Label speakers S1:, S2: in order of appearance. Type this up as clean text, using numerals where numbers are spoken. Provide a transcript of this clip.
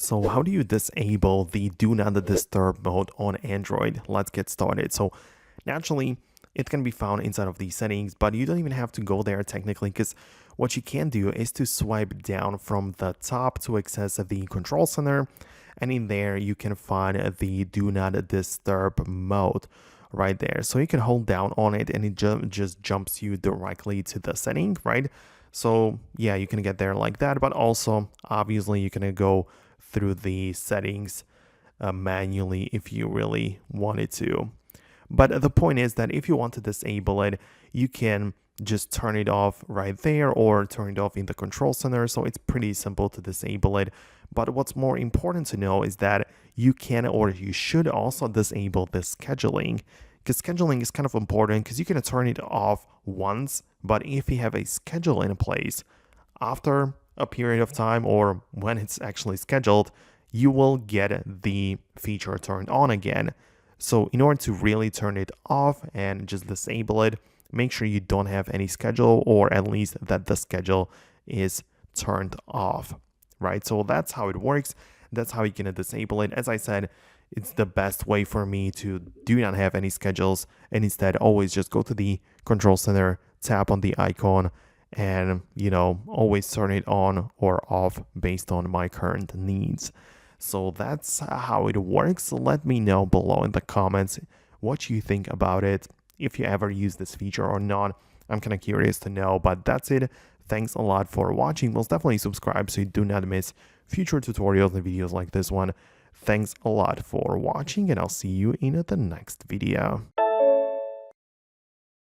S1: So how do you disable the Do Not Disturb mode on Android? Let's get started. So naturally, it can be found inside of these settings, but you don't even have to go there technically, because what you can do is to swipe down from the top to access the control center, and in there you can find the Do Not Disturb mode right there. So you can hold down on it and it just jumps you directly to the setting, right? So yeah, you can get there like that, but also obviously you can go through the settings manually if you really wanted to. But the point is that if you want to disable it, you can just turn it off right there or turn it off in the control center. So it's pretty simple to disable it. But what's more important to know is that you can, or you should also disable the scheduling, because scheduling is kind of important because you can turn it off once, but if you have a schedule in place, after a period of time or when it's actually scheduled, you will get the feature turned on again. So in order to really turn it off and just disable it, make sure you don't have any schedule, or at least that the schedule is turned off, right? So that's how it works. That's how you can disable it. As I said, it's the best way for me to do not have any schedules, and instead always just go to the control center, tap on the icon, and always turn it on or off based on my current needs. So that's how it works. Let me know below in the comments what you think about it, if you ever use this feature or not. I'm kind of curious to know, but that's it. Thanks a lot for watching. Most definitely subscribe so you do not miss future tutorials and videos like this one. Thanks a lot for watching, and I'll see you in the next video.